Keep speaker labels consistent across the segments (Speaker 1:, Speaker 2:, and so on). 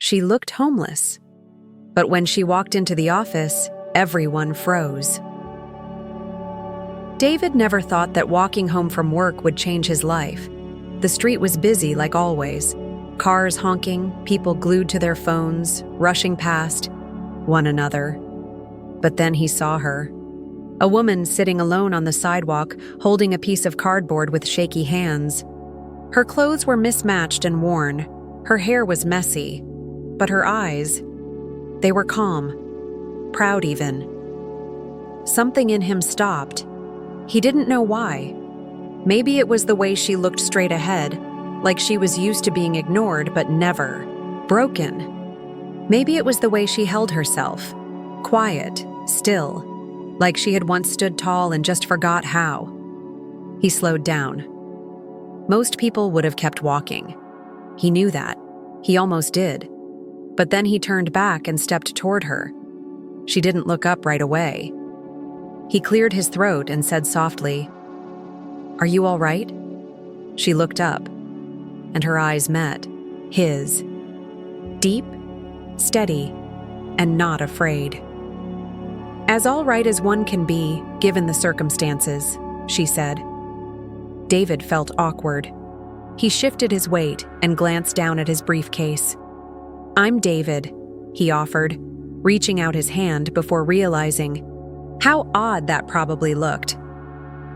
Speaker 1: She looked homeless. But when she walked into the office, everyone froze. David never thought that walking home from work would change his life. The street was busy like always. Cars honking, people glued to their phones, rushing past one another. But then he saw her. A woman sitting alone on the sidewalk, holding a piece of cardboard with shaky hands. Her clothes were mismatched and worn. Her hair was messy. But her eyes, they were calm, proud even. Something in him stopped. He didn't know why. Maybe it was the way she looked straight ahead, like she was used to being ignored but never broken. Maybe it was the way she held herself, quiet, still, like she had once stood tall and just forgot how. He slowed down. Most people would have kept walking. He knew that. He almost did. But then he turned back and stepped toward her. She didn't look up right away. He cleared his throat and said softly, "Are you all right?" She looked up, and her eyes met his. Deep, steady, and not afraid. "As all right as one can be, given the circumstances," she said. David felt awkward. He shifted his weight and glanced down at his briefcase. "I'm David," he offered, reaching out his hand before realizing how odd that probably looked.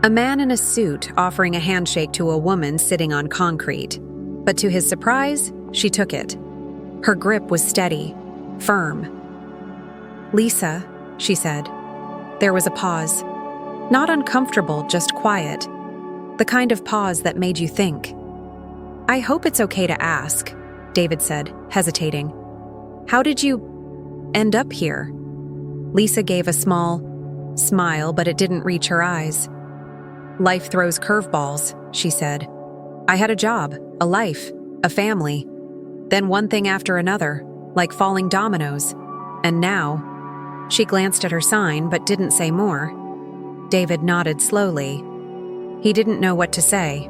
Speaker 1: A man in a suit offering a handshake to a woman sitting on concrete. But to his surprise, she took it. Her grip was steady, firm. "Lisa," she said. There was a pause. Not uncomfortable, just quiet. The kind of pause that made you think. "I hope it's okay to ask," David said, hesitating. "How did you end up here?" Lisa gave a small smile, but it didn't reach her eyes. "Life throws curveballs," she said. "I had a job, a life, a family. Then one thing after another, like falling dominoes. And now..." She glanced at her sign but didn't say more. David nodded slowly. He didn't know what to say.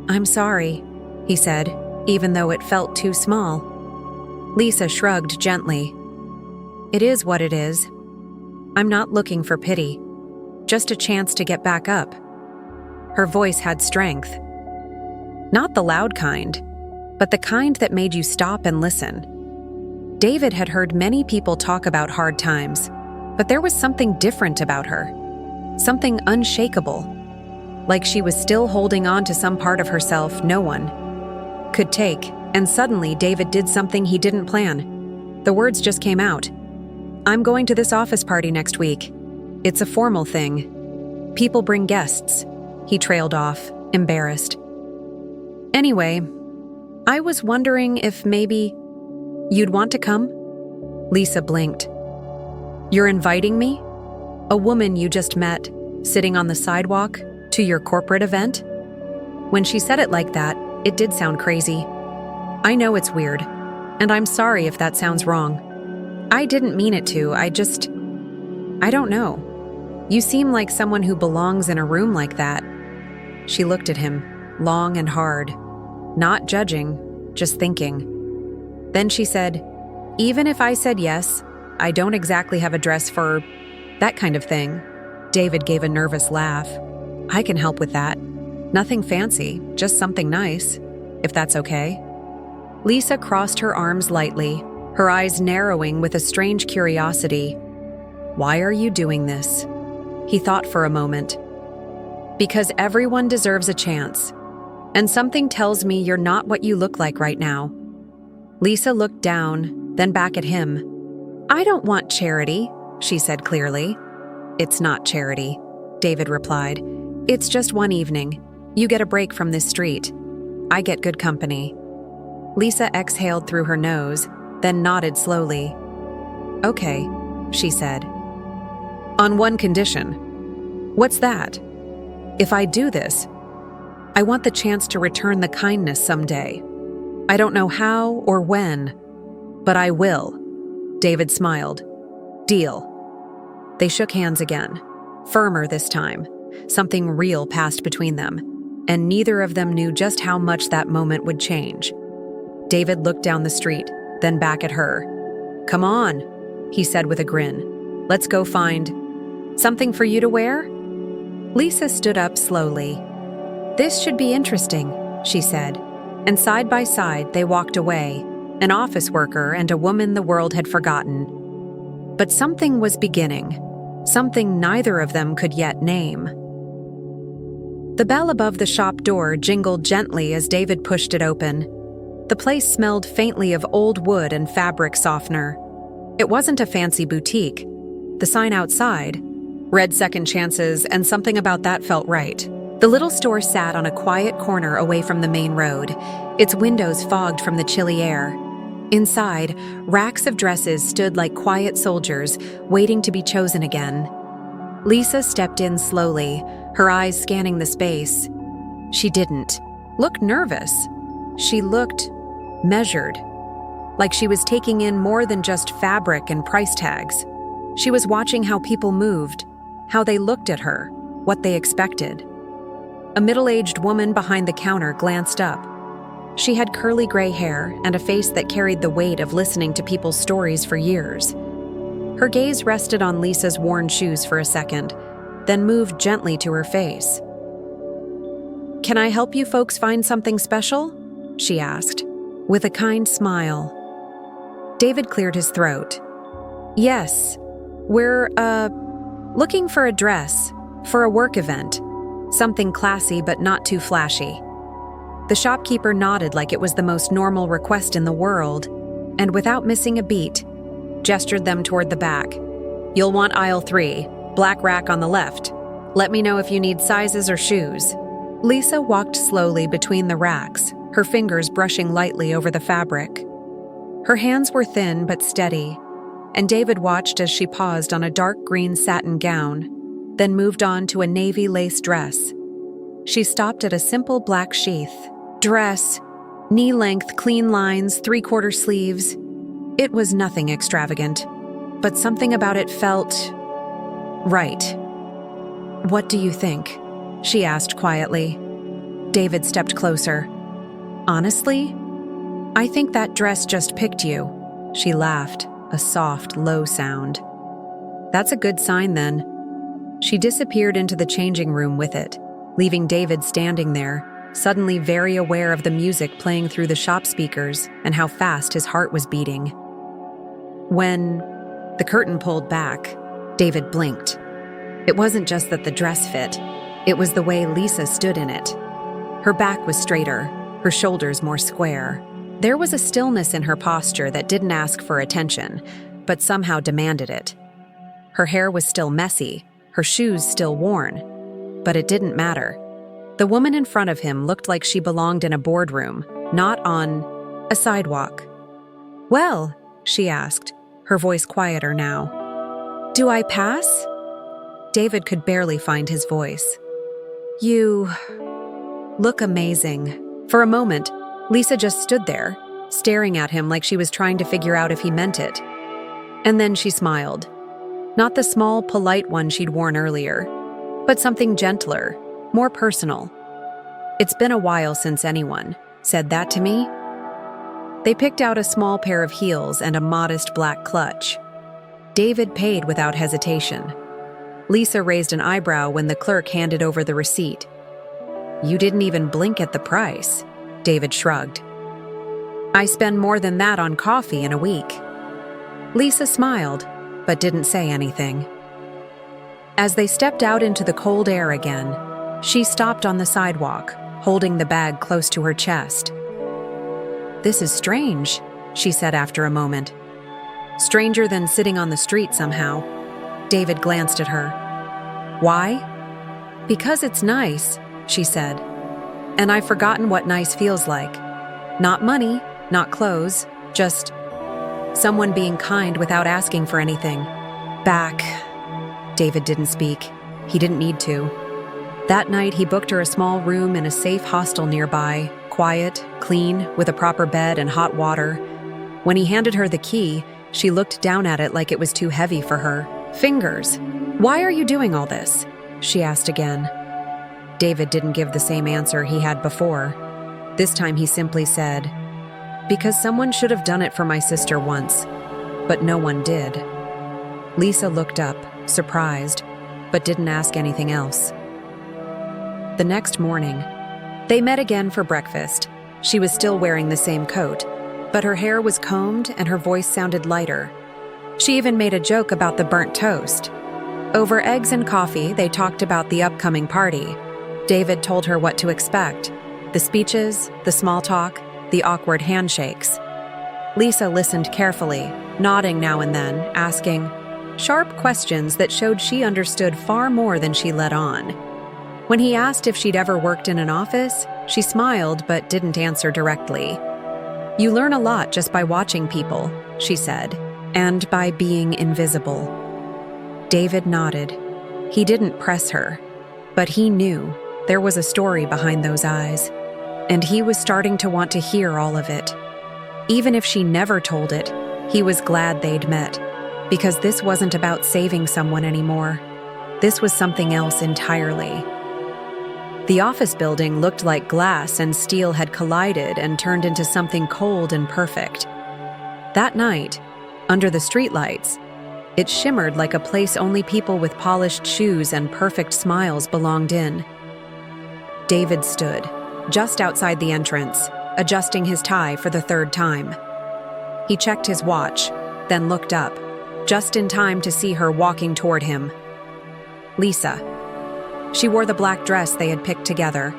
Speaker 1: "I'm sorry," he said, even though it felt too small. Lisa shrugged gently. "It is what it is. I'm not looking for pity, just a chance to get back up." Her voice had strength. Not the loud kind, but the kind that made you stop and listen. David had heard many people talk about hard times, but there was something different about her. Something unshakable, like she was still holding on to some part of herself no one could take. And suddenly David did something he didn't plan. The words just came out. "I'm going to this office party next week. It's a formal thing. People bring guests." He trailed off, embarrassed. "Anyway, I was wondering if maybe you'd want to come?" Lisa blinked. "You're inviting me? A woman you just met, sitting on the sidewalk, to your corporate event?" When she said it like that, it did sound crazy. "I know it's weird, and I'm sorry if that sounds wrong. I didn't mean it to, I don't know. You seem like someone who belongs in a room like that." She looked at him, long and hard, not judging, just thinking. Then she said, "Even if I said yes, I don't exactly have a dress for that kind of thing." David gave a nervous laugh. "I can help with that. Nothing fancy, just something nice, if that's okay." Lisa crossed her arms lightly, her eyes narrowing with a strange curiosity. "Why are you doing this?" He thought for a moment. "Because everyone deserves a chance. And something tells me you're not what you look like right now." Lisa looked down, then back at him. "I don't want charity," she said clearly. "It's not charity," David replied. "It's just one evening. You get a break from this street. I get good company." Lisa exhaled through her nose, then nodded slowly. "Okay," she said. "On one condition." "What's that?" "If I do this, I want the chance to return the kindness someday. I don't know how or when, but I will." David smiled. "Deal." They shook hands again, firmer this time. Something real passed between them, and neither of them knew just how much that moment would change. David looked down the street, then back at her. "Come on," he said with a grin. "Let's go find something for you to wear?" Lisa stood up slowly. "This should be interesting," she said, and side by side they walked away, an office worker and a woman the world had forgotten. But something was beginning, something neither of them could yet name. The bell above the shop door jingled gently as David pushed it open. The place smelled faintly of old wood and fabric softener. It wasn't a fancy boutique. The sign outside read Second Chances, and something about that felt right. The little store sat on a quiet corner away from the main road, its windows fogged from the chilly air. Inside, racks of dresses stood like quiet soldiers, waiting to be chosen again. Lisa stepped in slowly, her eyes scanning the space. She didn't look nervous. She looked measured, like she was taking in more than just fabric and price tags. She was watching how people moved, how they looked at her, what they expected. A middle-aged woman behind the counter glanced up. She had curly gray hair and a face that carried the weight of listening to people's stories for years. Her gaze rested on Lisa's worn shoes for a second, then moved gently to her face. "Can I help you folks find something special?" she asked, with a kind smile. David cleared his throat. "Yes, we're, looking for a dress, for a work event. Something classy but not too flashy." The shopkeeper nodded like it was the most normal request in the world, and without missing a beat, gestured them toward the back. "You'll want aisle 3, black rack on the left. Let me know if you need sizes or shoes." Lisa walked slowly between the racks, her fingers brushing lightly over the fabric. Her hands were thin but steady, and David watched as she paused on a dark green satin gown, then moved on to a navy lace dress. She stopped at a simple black sheath dress, knee-length, clean lines, 3/4 sleeves. It was nothing extravagant, but something about it felt right. "What do you think?" she asked quietly. David stepped closer. "Honestly, I think that dress just picked you." She laughed, a soft, low sound. "That's a good sign then." She disappeared into the changing room with it, leaving David standing there, suddenly very aware of the music playing through the shop speakers and how fast his heart was beating. When the curtain pulled back, David blinked. It wasn't just that the dress fit, it was the way Lisa stood in it. Her back was straighter, her shoulders more square. There was a stillness in her posture that didn't ask for attention, but somehow demanded it. Her hair was still messy, her shoes still worn, but it didn't matter. The woman in front of him looked like she belonged in a boardroom, not on a sidewalk. "Well," she asked, her voice quieter now. "Do I pass?" David could barely find his voice. "You look amazing." For a moment, Lisa just stood there, staring at him like she was trying to figure out if he meant it. And then she smiled. Not the small, polite one she'd worn earlier, but something gentler, more personal. "It's been a while since anyone said that to me." They picked out a small pair of heels and a modest black clutch. David paid without hesitation. Lisa raised an eyebrow when the clerk handed over the receipt. "You didn't even blink at the price," David shrugged. "I spend more than that on coffee in a week." Lisa smiled, but didn't say anything. As they stepped out into the cold air again, she stopped on the sidewalk, holding the bag close to her chest. "This is strange," she said after a moment. "Stranger than sitting on the street somehow." David glanced at her. "Why?" "Because it's nice," she said. "And I've forgotten what nice feels like. Not money, not clothes, just someone being kind without asking for anything." Back. David didn't speak. He didn't need to. That night, he booked her a small room in a safe hostel nearby, quiet, clean, with a proper bed and hot water. When he handed her the key, she looked down at it like it was too heavy for her fingers. "Why are you doing all this?" she asked again. David didn't give the same answer he had before. This time he simply said, Because someone should have done it for my sister once, but no one did. Lisa looked up, surprised, but didn't ask anything else. The next morning, they met again for breakfast. She was still wearing the same coat, but her hair was combed and her voice sounded lighter. She even made a joke about the burnt toast. Over eggs and coffee, they talked about the upcoming party. David told her what to expect: the speeches, the small talk, the awkward handshakes. Lisa listened carefully, nodding now and then, asking sharp questions that showed she understood far more than she let on. When he asked if she'd ever worked in an office, she smiled but didn't answer directly. "You learn a lot just by watching people," she said, "and by being invisible." David nodded. He didn't press her, but he knew there was a story behind those eyes, and he was starting to want to hear all of it. Even if she never told it, he was glad they'd met, because this wasn't about saving someone anymore. This was something else entirely. The office building looked like glass and steel had collided and turned into something cold and perfect. That night, under the streetlights, it shimmered like a place only people with polished shoes and perfect smiles belonged in. David stood, just outside the entrance, adjusting his tie for the third time. He checked his watch, then looked up, just in time to see her walking toward him. Lisa. She wore the black dress they had picked together.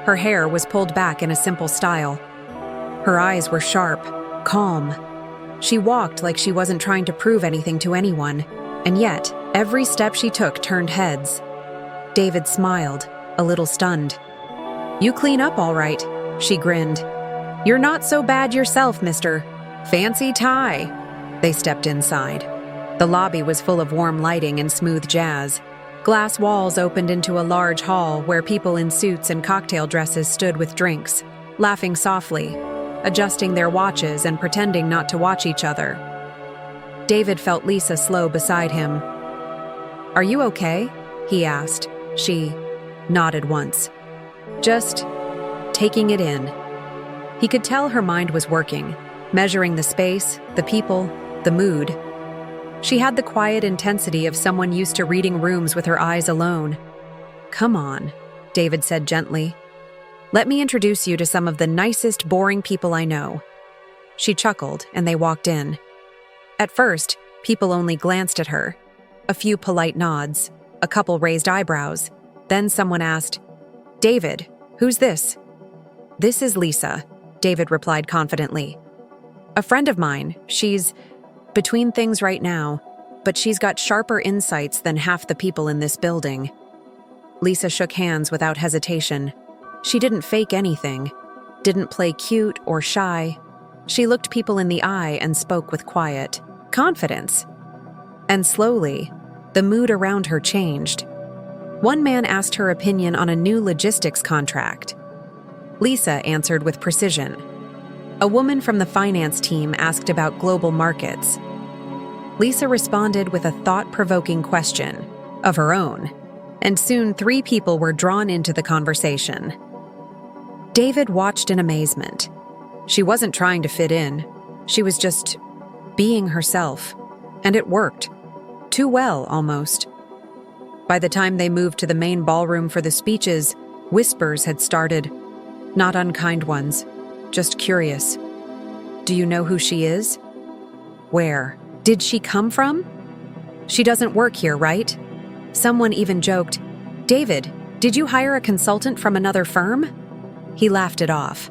Speaker 1: Her hair was pulled back in a simple style. Her eyes were sharp, calm. She walked like she wasn't trying to prove anything to anyone, and yet every step she took turned heads. David smiled, a little stunned. "You clean up all right," she grinned. "You're not so bad yourself, mister. Fancy tie." They stepped inside. The lobby was full of warm lighting and smooth jazz. Glass walls opened into a large hall where people in suits and cocktail dresses stood with drinks, laughing softly, adjusting their watches and pretending not to watch each other. David felt Lisa slow beside him. "Are you okay?" he asked. She nodded once. Just taking it in. He could tell her mind was working, measuring the space, the people, the mood. She had the quiet intensity of someone used to reading rooms with her eyes alone. "Come on," David said gently. "Let me introduce you to some of the nicest, boring people I know." She chuckled, and they walked in. At first, people only glanced at her. A few polite nods, a couple raised eyebrows. Then someone asked, "David, who's this?" "This is Lisa," David replied confidently. "A friend of mine. She's between things right now, but she's got sharper insights than half the people in this building." Lisa shook hands without hesitation. She didn't fake anything, didn't play cute or shy. She looked people in the eye and spoke with quiet confidence. And slowly, the mood around her changed. One man asked her opinion on a new logistics contract. Lisa answered with precision. A woman from the finance team asked about global markets. Lisa responded with a thought-provoking question of her own, and soon 3 people were drawn into the conversation. David watched in amazement. She wasn't trying to fit in. She was just being herself, and it worked. Too well, almost. By the time they moved to the main ballroom for the speeches, whispers had started. Not unkind ones, just curious. "Do you know who she is? Where did she come from? She doesn't work here, right?" Someone even joked, "David, did you hire a consultant from another firm?" He laughed it off.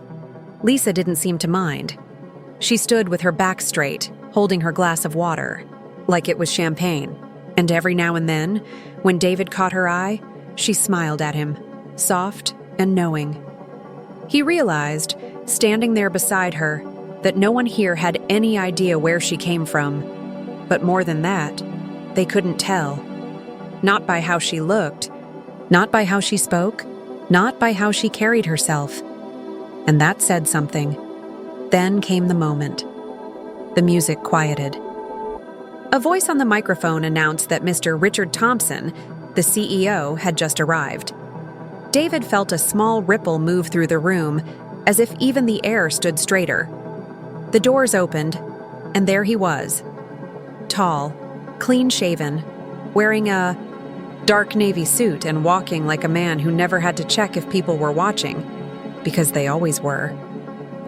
Speaker 1: Lisa didn't seem to mind. She stood with her back straight, holding her glass of water, like it was champagne. And every now and then, when David caught her eye, she smiled at him, soft and knowing. He realized, standing there beside her, that no one here had any idea where she came from. But more than that, they couldn't tell. Not by how she looked, not by how she spoke, not by how she carried herself. And that said something. Then came the moment. The music quieted. A voice on the microphone announced that Mr. Richard Thompson, the CEO, had just arrived. David felt a small ripple move through the room, as if even the air stood straighter. The doors opened, and there he was. Tall, clean-shaven, wearing a dark navy suit and walking like a man who never had to check if people were watching, because they always were.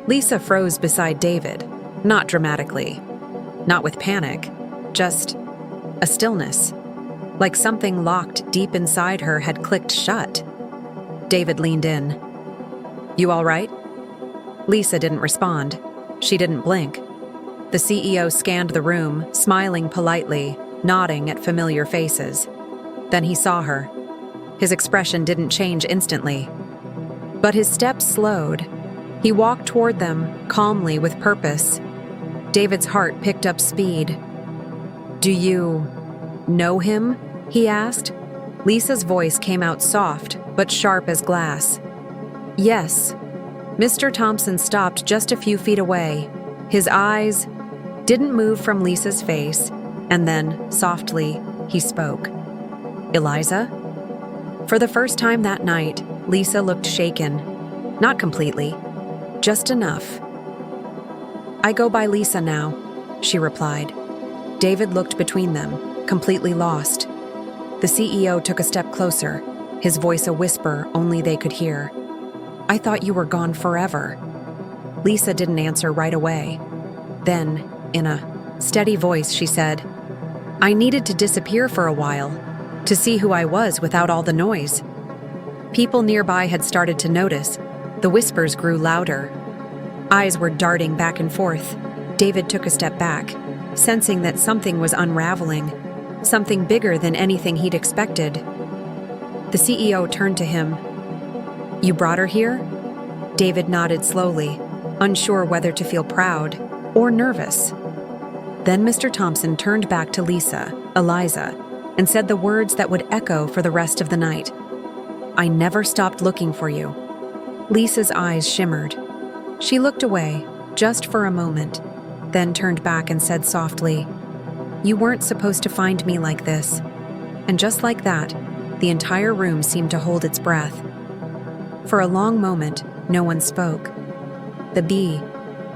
Speaker 1: Lisa froze beside David, not dramatically, not with panic, just a stillness, like something locked deep inside her had clicked shut. David leaned in. "You all right?" Lisa didn't respond. She didn't blink. The CEO scanned the room, smiling politely, nodding at familiar faces. Then he saw her. His expression didn't change instantly, but his steps slowed. He walked toward them, calmly, with purpose. David's heart picked up speed. "Do you know him?" he asked. Lisa's voice came out soft, but sharp as glass. "Yes." Mr. Thompson stopped just a few feet away. His eyes didn't move from Lisa's face, and then, softly, he spoke. "Eliza?" For the first time that night, Lisa looked shaken. Not completely, just enough. "I go by Lisa now," she replied. David looked between them, completely lost. The CEO took a step closer, his voice a whisper only they could hear. "I thought you were gone forever." Lisa didn't answer right away. Then, in a steady voice, she said, "I needed to disappear for a while, to see who I was without all the noise." People nearby had started to notice. The whispers grew louder. Eyes were darting back and forth. David took a step back, sensing that something was unraveling, something bigger than anything he'd expected. The CEO turned to him. "You brought her here?" David nodded slowly, unsure whether to feel proud or nervous. Then Mr. Thompson turned back to Lisa, Eliza, and said the words that would echo for the rest of the night. "I never stopped looking for you." Lisa's eyes shimmered. She looked away, just for a moment, then turned back and said softly, "You weren't supposed to find me like this." And just like that, the entire room seemed to hold its breath. For a long moment, no one spoke. The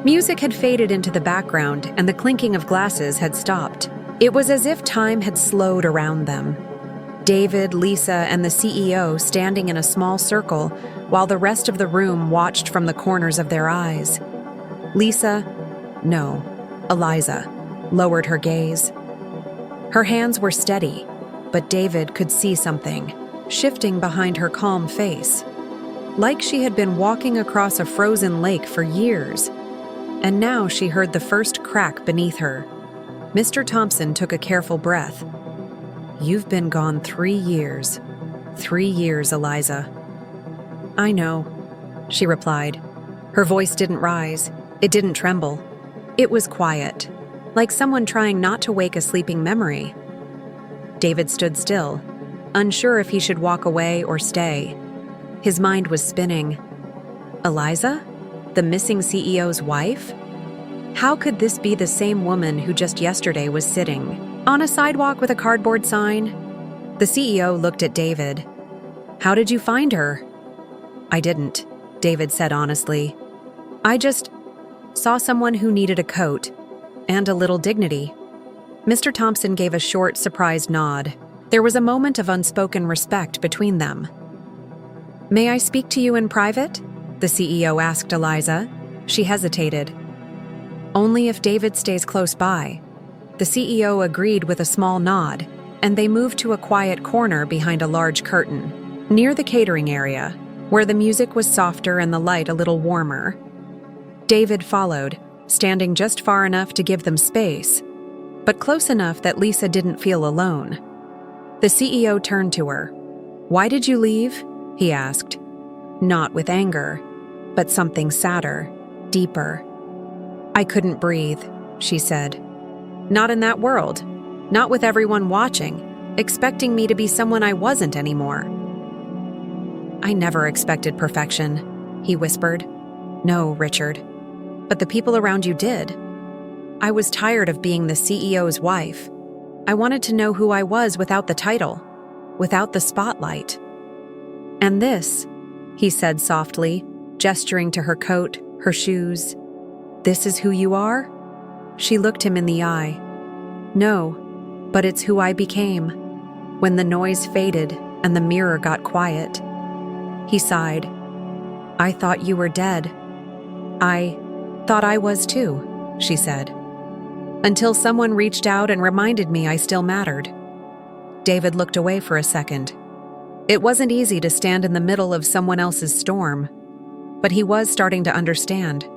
Speaker 1: music had faded into the background, and the clinking of glasses had stopped. It was as if time had slowed around them. David, Lisa, and the CEO standing in a small circle, while the rest of the room watched from the corners of their eyes. Eliza, lowered her gaze. Her hands were steady, but David could see something, shifting behind her calm face. Like she had been walking across a frozen lake for years, and now she heard the first crack beneath her. Mr. Thompson took a careful breath. "You've been gone 3 years. 3 years, Eliza." "I know," she replied. Her voice didn't rise. It didn't tremble. It was quiet, like someone trying not to wake a sleeping memory. David stood still, unsure if he should walk away or stay. His mind was spinning. Eliza? The missing CEO's wife? How could this be the same woman who just yesterday was sitting on a sidewalk with a cardboard sign? The CEO looked at David. "How did you find her?" "I didn't," David said honestly. "I just saw someone who needed a coat and a little dignity." Mr. Thompson gave a short, surprised nod. There was a moment of unspoken respect between them. "May I speak to you in private?" the CEO asked Eliza. She hesitated. "Only if David stays close by." The CEO agreed with a small nod, and they moved to a quiet corner behind a large curtain, near the catering area, where the music was softer and the light a little warmer. David followed, standing just far enough to give them space, but close enough that Lisa didn't feel alone. The CEO turned to her. "Why did you leave?" he asked. Not with anger, but something sadder, deeper. "I couldn't breathe," she said. "Not in that world. Not with everyone watching, expecting me to be someone I wasn't anymore." "I never expected perfection," he whispered. "No, Richard. But the people around you did. I was tired of being the CEO's wife. I wanted to know who I was without the title, without the spotlight." "And this," he said softly, gesturing to her coat, her shoes, This is who you are? She looked him in the eye. No, but it's who I became. When the noise faded and the mirror got quiet. He sighed. I thought you were dead. I thought I was too, she said. Until someone reached out and reminded me I still mattered. David looked away for a second. It wasn't easy to stand in the middle of someone else's storm, but he was starting to understand.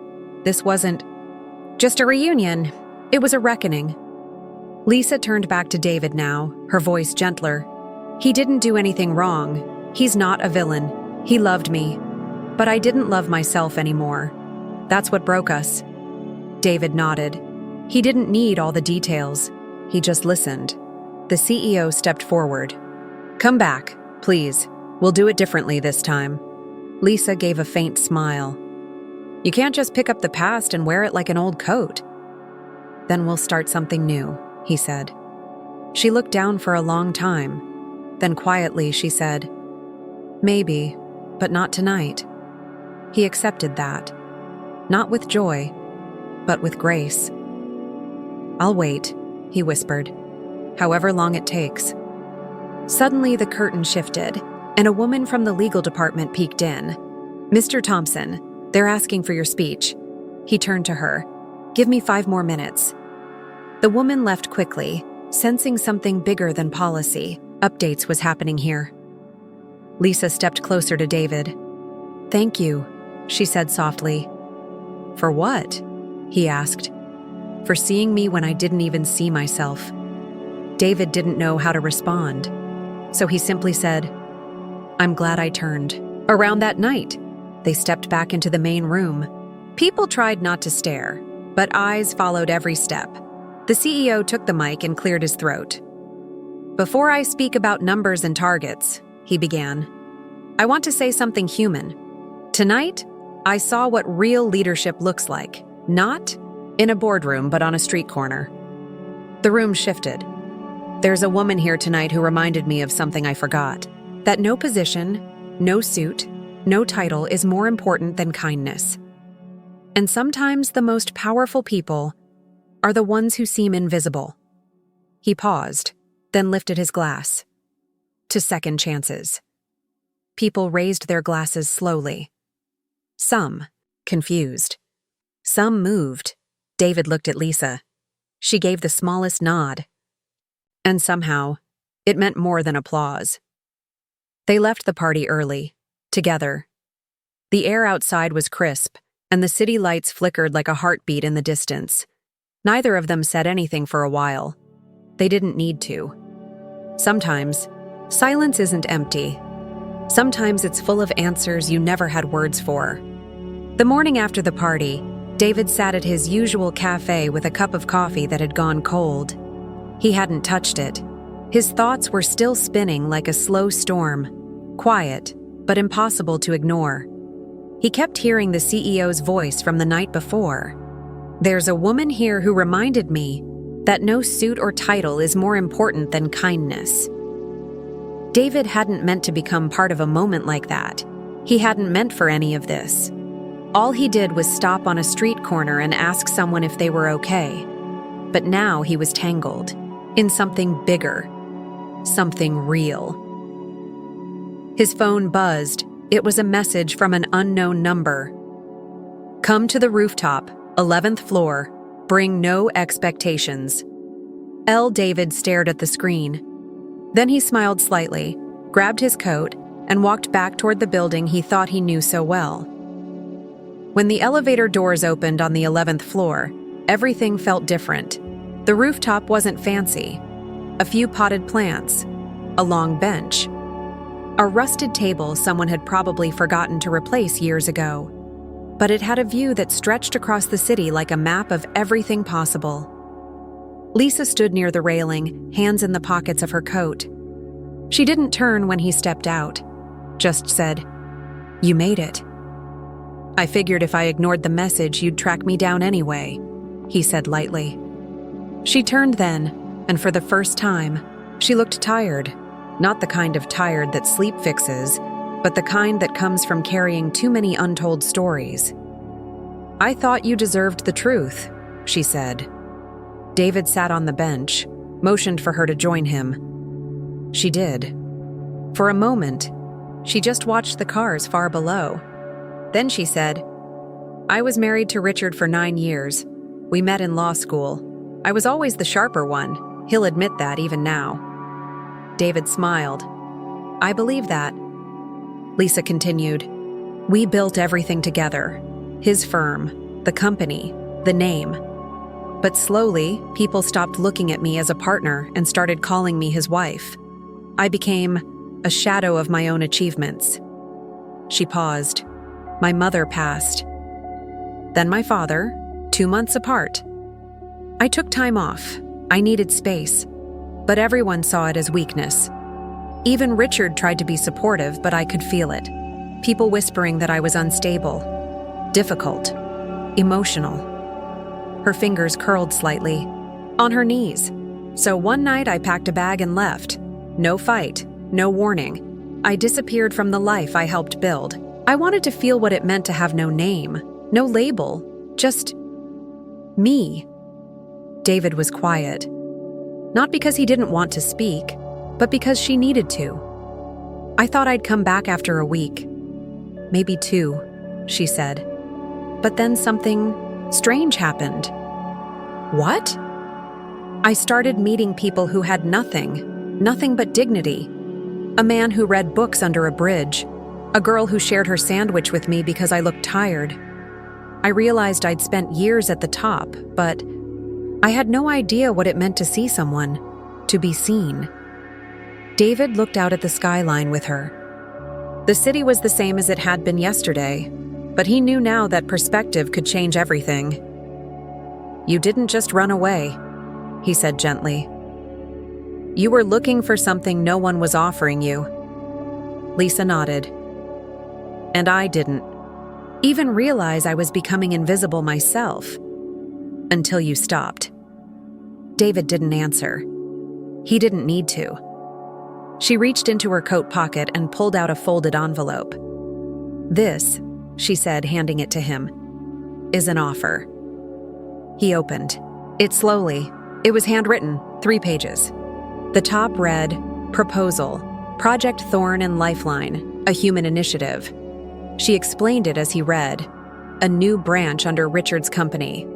Speaker 1: This wasn't just a reunion, it was a reckoning. Lisa turned back to David now, her voice gentler. He didn't do anything wrong. He's not a villain. He loved me. But I didn't love myself anymore. That's what broke us. David nodded. He didn't need all the details. He just listened. The CEO stepped forward. Come back, please. We'll do it differently this time. Lisa gave a faint smile. You can't just pick up the past and wear it like an old coat. Then we'll start something new, he said. She looked down for a long time. Then quietly she said, maybe, but not tonight. He accepted that. Not with joy, but with grace. I'll wait, he whispered, however long it takes. Suddenly the curtain shifted, and a woman from the legal department peeked in. Mr. Thompson, they're asking for your speech. He turned to her. Give me 5 more minutes. The woman left quickly, sensing something bigger than policy. Updates was happening here. Lisa stepped closer to David. Thank you, she said softly. For what? He asked. For seeing me when I didn't even see myself. David didn't know how to respond, so he simply said, I'm glad I turned. Around that night, they stepped back into the main room. People tried not to stare, but eyes followed every step. The CEO took the mic and cleared his throat. Before I speak about numbers and targets, he began, I want to say something human. Tonight, I saw what real leadership looks like, not in a boardroom, but on a street corner. The room shifted. There's a woman here tonight who reminded me of something I forgot, that no position, no suit, no title is more important than kindness. And sometimes the most powerful people are the ones who seem invisible. He paused, then lifted his glass. To second chances. People raised their glasses slowly. Some, confused. Some moved. David looked at Lisa. She gave the smallest nod. And somehow, it meant more than applause. They left the party early, together. The air outside was crisp, and the city lights flickered like a heartbeat in the distance. Neither of them said anything for a while. They didn't need to. Sometimes, silence isn't empty. Sometimes it's full of answers you never had words for. The morning after the party, David sat at his usual cafe with a cup of coffee that had gone cold. He hadn't touched it. His thoughts were still spinning like a slow storm, quiet, but impossible to ignore. He kept hearing the CEO's voice from the night before. There's a woman here who reminded me that no suit or title is more important than kindness. David hadn't meant to become part of a moment like that. He hadn't meant for any of this. All he did was stop on a street corner and ask someone if they were okay. But now he was tangled in something bigger, something real. His phone buzzed. It was a message from an unknown number. Come to the rooftop, 11th floor. Bring no expectations. David stared at the screen. Then he smiled slightly, grabbed his coat, and walked back toward the building he thought he knew so well. When the elevator doors opened on the 11th floor, everything felt different. The rooftop wasn't fancy. A few potted plants, a long bench, a rusted table someone had probably forgotten to replace years ago. But it had a view that stretched across the city like a map of everything possible. Lisa stood near the railing, hands in the pockets of her coat. She didn't turn when he stepped out, just said, "You made it." "I figured if I ignored the message, you'd track me down anyway," he said lightly. She turned then, and for the first time, she looked tired. Not the kind of tired that sleep fixes, but the kind that comes from carrying too many untold stories. "I thought you deserved the truth," she said. David sat on the bench, motioned for her to join him. She did. For a moment, she just watched the cars far below. Then she said, "I was married to Richard for 9 years. We met in law school. I was always the sharper one. He'll admit that even now." David smiled. "I believe that." Lisa continued, "We built everything together. His firm, the company, the name. But slowly, people stopped looking at me as a partner and started calling me his wife. I became a shadow of my own achievements." She paused. "My mother passed. Then my father, 2 months apart. I took time off. I needed space. But everyone saw it as weakness. Even Richard tried to be supportive, but I could feel it. People whispering that I was unstable, difficult, emotional." Her fingers curled slightly, on her knees. "So one night I packed a bag and left. No fight, no warning. I disappeared from the life I helped build. I wanted to feel what it meant to have no name, no label, just me." David was quiet. Not because he didn't want to speak, but because she needed to. "I thought I'd come back after a week. Maybe 2, she said. But then something strange happened." "What?" "I started meeting people who had nothing but dignity. A man who read books under a bridge. A girl who shared her sandwich with me because I looked tired. I realized I'd spent years at the top, but I had no idea what it meant to see someone, to be seen." David looked out at the skyline with her. The city was the same as it had been yesterday, but he knew now that perspective could change everything. "You didn't just run away," he said gently. "You were looking for something no one was offering you." Lisa nodded. "And I didn't even realize I was becoming invisible myself until you stopped." David didn't answer. He didn't need to. She reached into her coat pocket and pulled out a folded envelope. "This," she said, handing it to him, "is an offer." He opened it slowly. It was handwritten, 3 pages. The top read, "Proposal, Project Thorn and Lifeline, a human initiative." She explained it as he read, "A new branch under Richard's company,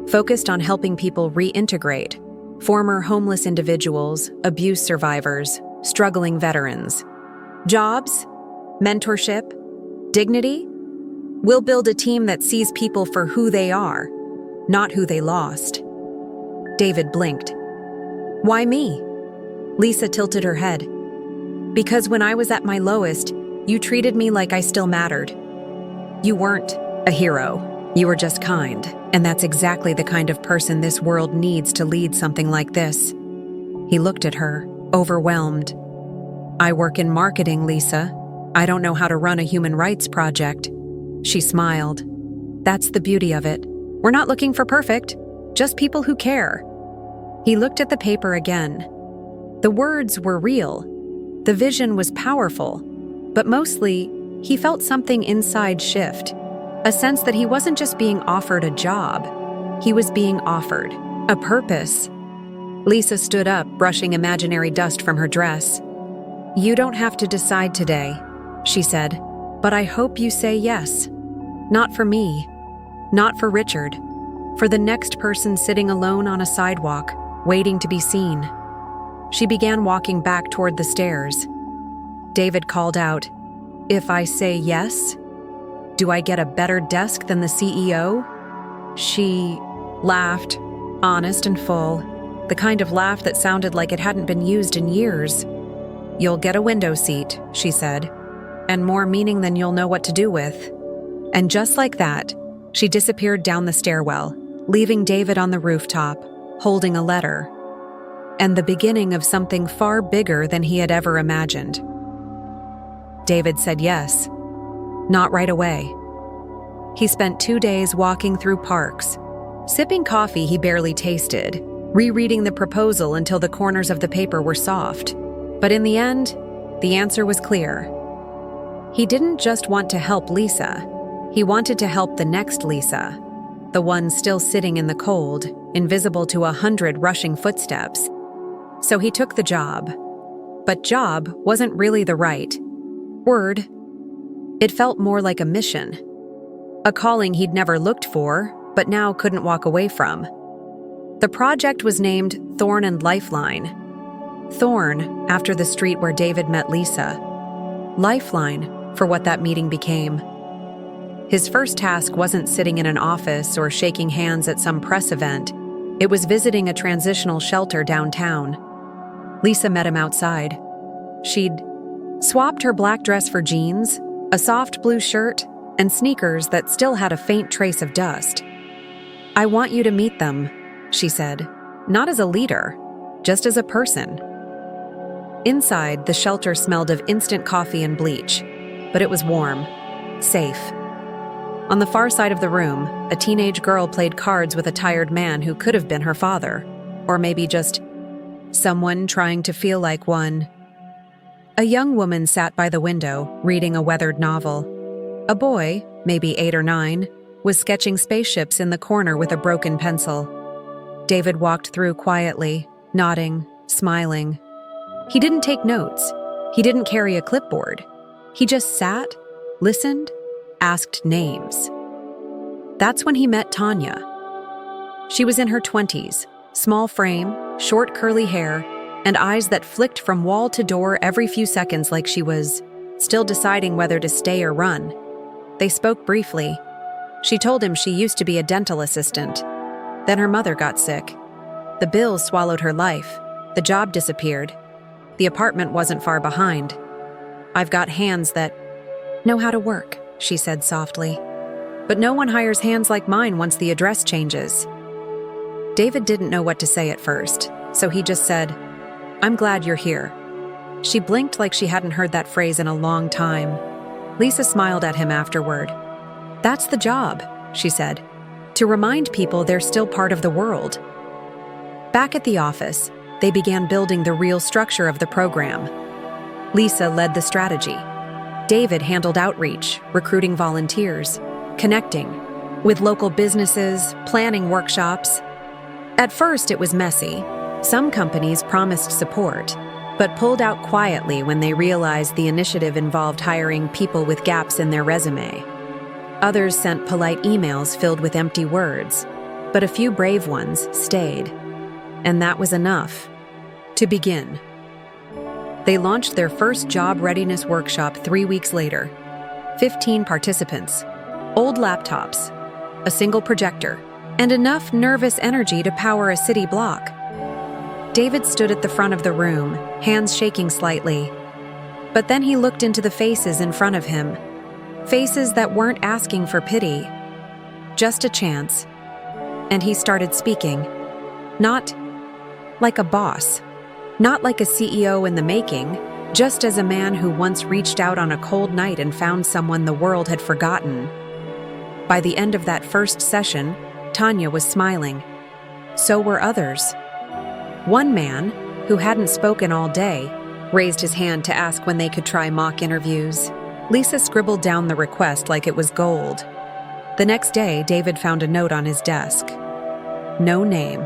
Speaker 1: focused on helping people reintegrate, former homeless individuals, abuse survivors, struggling veterans. Jobs, mentorship, dignity. We'll build a team that sees people for who they are, not who they lost." David blinked. "Why me?" Lisa tilted her head. "Because when I was at my lowest, you treated me like I still mattered. You weren't a hero. You were just kind, and that's exactly the kind of person this world needs to lead something like this." He looked at her, overwhelmed. "I work in marketing, Lisa. I don't know how to run a human rights project." She smiled. "That's the beauty of it. We're not looking for perfect, just people who care." He looked at the paper again. The words were real. The vision was powerful, but mostly, he felt something inside shift. A sense that he wasn't just being offered a job, he was being offered a purpose. Lisa stood up, brushing imaginary dust from her dress. "You don't have to decide today," she said, "but I hope you say yes. Not for me, not for Richard, for the next person sitting alone on a sidewalk, waiting to be seen." She began walking back toward the stairs. David called out, "If I say yes, do I get a better desk than the CEO?" She laughed, honest and full, the kind of laugh that sounded like it hadn't been used in years. "You'll get a window seat," she said, "and more meaning than you'll know what to do with." And just like that, she disappeared down the stairwell, leaving David on the rooftop, holding a letter, and the beginning of something far bigger than he had ever imagined. David said yes. Not right away. He spent 2 days walking through parks, sipping coffee he barely tasted, rereading the proposal until the corners of the paper were soft. But in the end, the answer was clear. He didn't just want to help Lisa. He wanted to help the next Lisa, the one still sitting in the cold, invisible to 100 rushing footsteps. So he took the job. But job wasn't really the right word. It felt more like a mission. A calling he'd never looked for, but now couldn't walk away from. The project was named Thorn and Lifeline. Thorn, after the street where David met Lisa. Lifeline, for what that meeting became. His first task wasn't sitting in an office or shaking hands at some press event. It was visiting a transitional shelter downtown. Lisa met him outside. She'd swapped her black dress for jeans, a soft blue shirt, and sneakers that still had a faint trace of dust. "I want you to meet them," she said, "not as a leader, just as a person." Inside, the shelter smelled of instant coffee and bleach, but it was warm, safe. On the far side of the room, a teenage girl played cards with a tired man who could have been her father, or maybe just someone trying to feel like one. A young woman sat by the window, reading a weathered novel. A boy, maybe 8 or 9, was sketching spaceships in the corner with a broken pencil. David walked through quietly, nodding, smiling. He didn't take notes. He didn't carry a clipboard. He just sat, listened, asked names. That's when he met Tanya. She was in her 20s, small frame, short curly hair, and eyes that flicked from wall to door every few seconds like she was still deciding whether to stay or run. They spoke briefly. She told him she used to be a dental assistant. Then her mother got sick. The bills swallowed her life. The job disappeared. The apartment wasn't far behind. "I've got hands that know how to work," she said softly. "But no one hires hands like mine once the address changes." David didn't know what to say at first, so he just said, "I'm glad you're here." She blinked like she hadn't heard that phrase in a long time. Lisa smiled at him afterward. "That's the job," she said, "to remind people they're still part of the world." Back at the office, they began building the real structure of the program. Lisa led the strategy. David handled outreach, recruiting volunteers, connecting with local businesses, planning workshops. At first, it was messy. Some companies promised support, but pulled out quietly when they realized the initiative involved hiring people with gaps in their resume. Others sent polite emails filled with empty words, but a few brave ones stayed. And that was enough to begin. They launched their first job readiness workshop 3 weeks later. 15 participants, old laptops, a single projector, and enough nervous energy to power a city block. David stood at the front of the room, hands shaking slightly. But then he looked into the faces in front of him. Faces that weren't asking for pity, just a chance. And he started speaking. Not like a boss, not like a CEO in the making, just as a man who once reached out on a cold night and found someone the world had forgotten. By the end of that first session, Tanya was smiling. So were others. One man, who hadn't spoken all day, raised his hand to ask when they could try mock interviews. Lisa scribbled down the request like it was gold. The next day, David found a note on his desk. No name,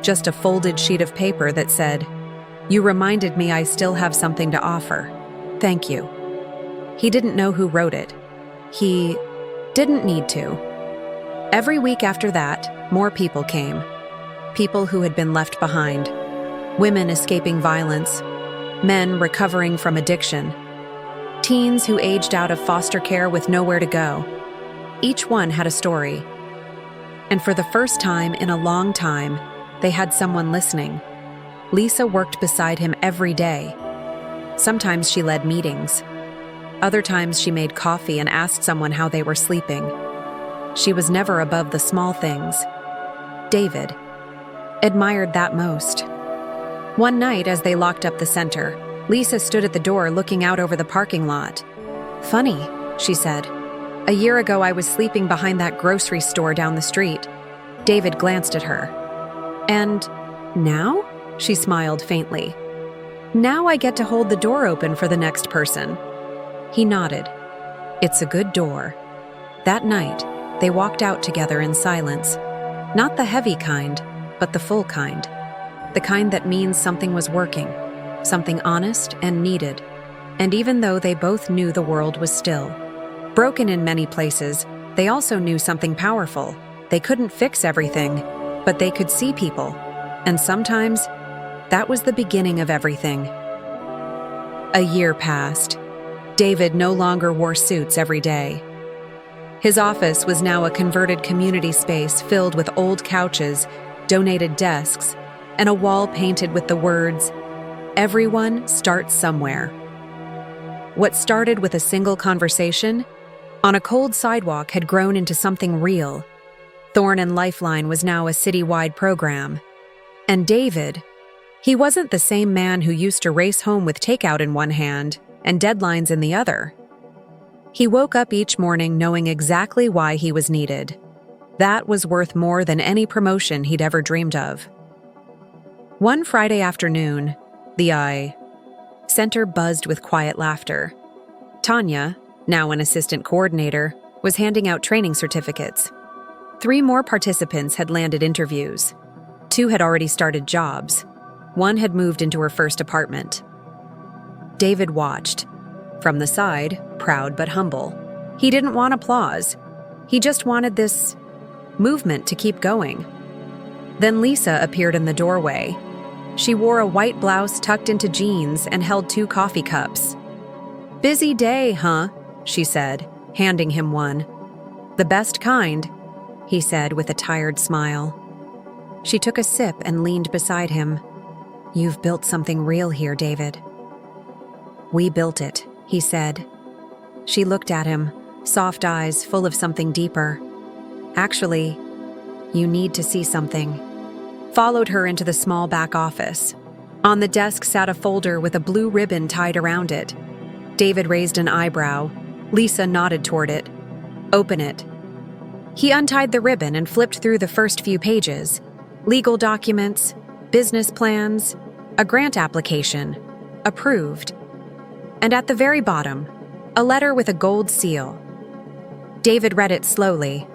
Speaker 1: just a folded sheet of paper that said, "You reminded me I still have something to offer. Thank you." He didn't know who wrote it. He didn't need to. Every week after that, more people came. People who had been left behind. Women escaping violence. Men recovering from addiction. Teens who aged out of foster care with nowhere to go. Each one had a story. And for the first time in a long time, they had someone listening. Lisa worked beside him every day. Sometimes she led meetings. Other times she made coffee and asked someone how they were sleeping. She was never above the small things. David admired that most. One night, as they locked up the center, Lisa stood at the door looking out over the parking lot. "Funny," she said. "A year ago I was sleeping behind that grocery store down the street." David glanced at her. "And now?" She smiled faintly. "Now I get to hold the door open for the next person." He nodded. "It's a good door." That night, They walked out together in silence. Not the heavy kind, but the full kind. The kind that means something was working, something honest and needed. And even though they both knew the world was still broken in many places, they also knew something powerful. They couldn't fix everything, but they could see people. And sometimes, that was the beginning of everything. A year passed. David no longer wore suits every day. His office was now a converted community space filled with old couches, donated desks, and a wall painted with the words, "Everyone starts somewhere." What started with a single conversation on a cold sidewalk had grown into something real. Thorn and Lifeline was now a citywide program. And David, he wasn't the same man who used to race home with takeout in one hand and deadlines in the other. He woke up each morning knowing exactly why he was needed. That was worth more than any promotion he'd ever dreamed of. One Friday afternoon, the I Center buzzed with quiet laughter. Tanya, now an assistant coordinator, was handing out training certificates. 3 more participants had landed interviews. 2 had already started jobs. 1 had moved into her first apartment. David watched. From the side, proud but humble. He didn't want applause. He just wanted this movement to keep going. Then Lisa appeared in the doorway. She wore a white blouse tucked into jeans and held 2 coffee cups. "Busy day, huh?" she said, handing him one. "The best kind," he said with a tired smile. She took a sip and leaned beside him. "You've built something real here, David." "We built it," he said. She looked at him, soft eyes full of something deeper. "Actually, you need to see something." Followed her into the small back office. On the desk sat a folder with a blue ribbon tied around it. David raised an eyebrow. Lisa nodded toward it. "Open it." He untied the ribbon and flipped through the first few pages. Legal documents, business plans, a grant application. Approved. And at the very bottom, a letter with a gold seal. David read it slowly.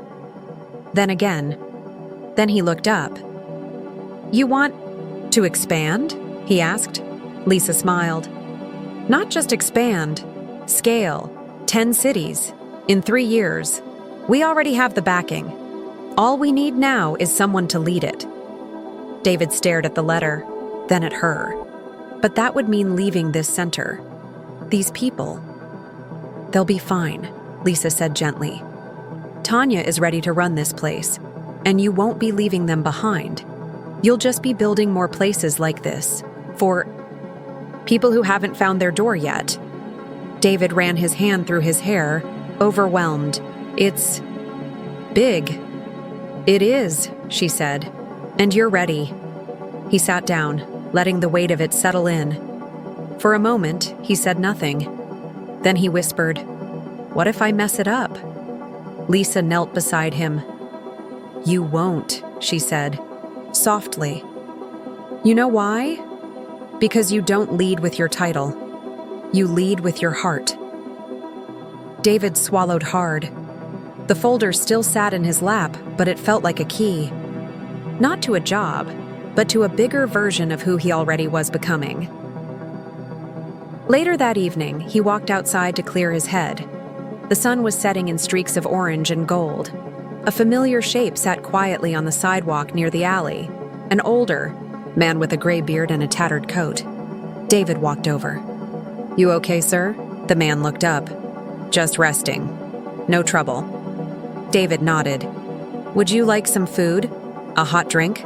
Speaker 1: Then again. Then he looked up. "You want to expand?" he asked. Lisa smiled. "Not just expand. Scale. 10 cities. In 3 years. We already have the backing. All we need now is someone to lead it." David stared at the letter, then at her. But that would mean leaving this center. These people. "They'll be fine," Lisa said gently. "Tanya is ready to run this place, and you won't be leaving them behind. You'll just be building more places like this, for people who haven't found their door yet." David ran his hand through his hair, overwhelmed. "It's big." "It is," she said. "And you're ready." He sat down, letting the weight of it settle in. For a moment, he said nothing. Then he whispered, "What if I mess it up?" Lisa knelt beside him. "You won't," she said, softly. "You know why? Because you don't lead with your title. You lead with your heart." David swallowed hard. The folder still sat in his lap, but it felt like a key. Not to a job, but to a bigger version of who he already was becoming. Later that evening, he walked outside to clear his head. The sun was setting in streaks of orange and gold. A familiar shape sat quietly on the sidewalk near the alley. An older man with a gray beard and a tattered coat. David walked over. "You okay, sir?" The man looked up. "Just resting. No trouble." David nodded. "Would you like some food? A hot drink?"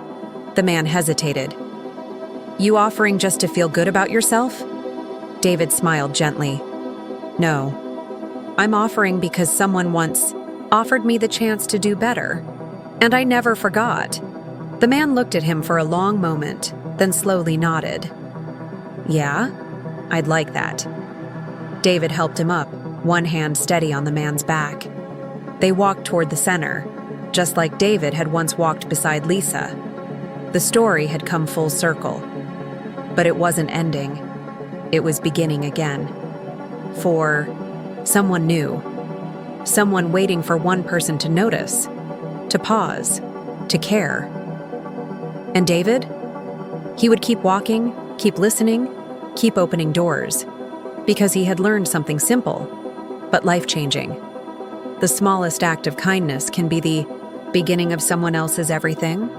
Speaker 1: The man hesitated. "You offering just to feel good about yourself?" David smiled gently. "No. I'm offering because someone once offered me the chance to do better. And I never forgot." The man looked at him for a long moment, then slowly nodded. "Yeah? I'd like that." David helped him up, one hand steady on the man's back. They walked toward the center, just like David had once walked beside Lisa. The story had come full circle. But it wasn't ending. It was beginning again. For someone new. someone waiting for one person to notice, to pause, to care. And David? He would keep walking, keep listening, keep opening doors, because he had learned something simple, but life-changing. The smallest act of kindness can be the beginning of someone else's everything.